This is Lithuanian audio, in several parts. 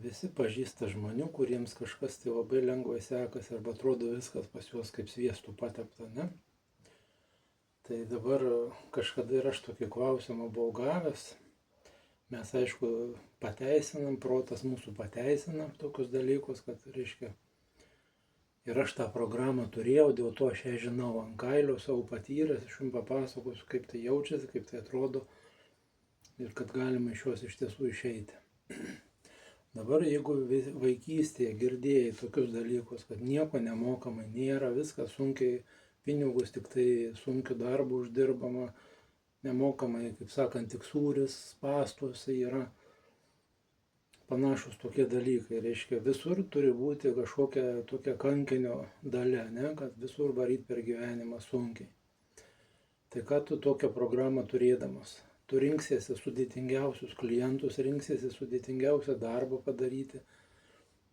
Visi pažįsta žmonių, kuriems kažkas tai labai lengvai sekasi arba atrodo viskas pas juos kaip sviestų patepta, ne? Tai dabar kažkada ir aš tokį klausimą buvau gavęs. Mes, aišku, pateisinam, protas mūsų pateisina tokius dalykus, kad, reiškia, ir aš tą programą turėjau, dėl to aš ją žinau ant kailio, savo patyręs, aš jums papasakosiu, kaip tai jaučiasi, kaip tai atrodo ir kad galima iš jos iš tiesų išeiti. Dabar jeigu vaikystėje girdėjai tokius dalykus, kad nieko nemokamai nėra, viskas sunkiai, pinigus tik tai sunkiu darbu uždirbama, nemokamai, kaip sakant, tik sūris, pastuose yra panašus tokie dalykai. Reiškia, visur turi būti kažkokia tokia kankinio dalia, ne? Kad visur varyti per gyvenimą sunkiai. Tai ką tu tokią programą turėdamas? Tu rinksiesi sudėtingiausius klientus, rinksiesi sudėtingiausią darbą padaryti.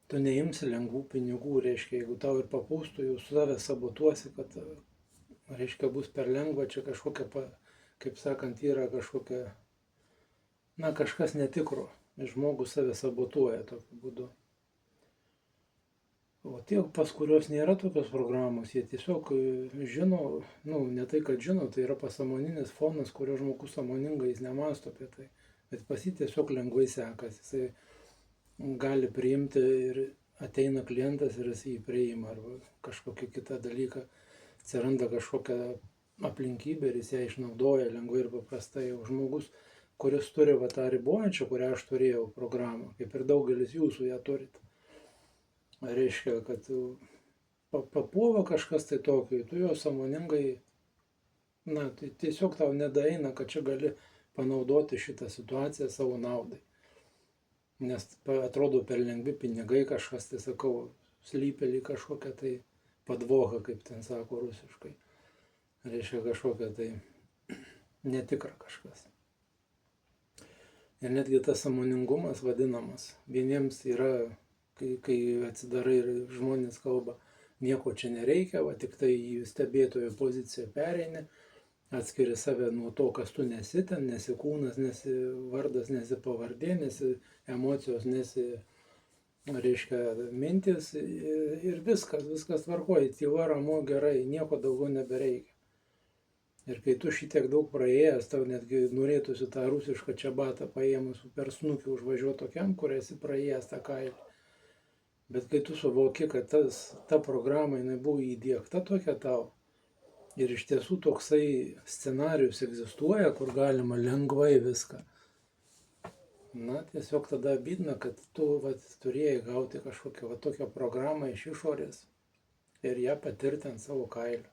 Tu neimsi lengvų pinigų, reiškia, jeigu tau ir papūstų, jau save sabotuosi, kad, reiškia, bus per lengva, čia kažkokia, kaip sakant, yra kažkokia, kažkas netikro. Žmogus save sabotuoja tokiu būdu. O tie, pas kurios nėra tokios programos, jie tiesiog žino, ne tai, kad žino, tai yra pasąmoninis fonas, kurio žmogus sąmoningai jis nemąsto apie tai, bet pas jį tiesiog lengvai sekasi, jisai gali priimti ir ateina klientas ir jis jį priima, arba kažkokį kitą dalyką, atsiranda kažkokia aplinkybė ir jis ją išnaudoja lengvai ir paprastai. O žmogus, kuris turi tą ribojančią, kurią aš turėjau programą, kaip ir daugelis jūsų ją turite. Reiškia, kad papuola kažkas tai tokio, tu jo sąmoningai, tai tiesiog tau nedaeina, kad čia gali panaudoti šitą situaciją savo naudai. Nes atrodo per lengvi pinigai kažkas, tai sakau, slypelį kažkokią tai padvohą, kaip ten sako rusiškai. Reiškia kažkokia tai netikra kažkas. Ir netgi tas sąmoningumas vadinamas, vieniems yra, kai atsidarai ir žmonės kalba, nieko čia nereikia, tik tai į stebėtojo poziciją pereini, atskiri save nuo to, kas tu nesi ten, nesi kūnas, nesi vardas, nesi pavardė, nesi emocijos, nesi, reiškia, mintis ir viskas tvarkoja, tyla, ramu, gerai, nieko daugiau nebereikia. Ir kai tu šitiek daug praėjęs, tau netgi norėtųsi tą rusišką čiabatą paėmus per snukį užvažiuoti tokiam, kur esi praėjęs tą kailį. Bet kai tu suvoki, kad ta programa buvo įdiegta tokia tau ir iš tiesų toksai scenarijus egzistuoja, kur galima lengvai viską, tiesiog tada abydna, kad tu turėjai gauti kažkokią tokią programą iš išorės ir ją patirti ant savo kailio.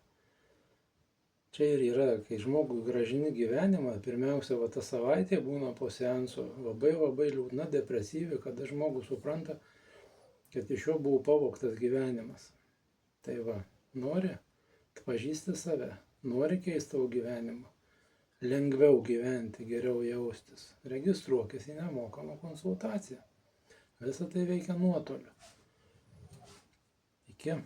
Čia ir yra, kai žmogui gražini gyvenimą, pirmiausia, ta savaitė būna po seanso labai liūdna, depresyvi, kada žmogus supranta, kad iš jo buvo pavogtas gyvenimas. Tai nori pažįsti save, nori keisti tavo gyvenimą, lengviau gyventi, geriau jaustis, registruokis į nemokamą konsultaciją. Visą tai veikia nuotoliu. Iki.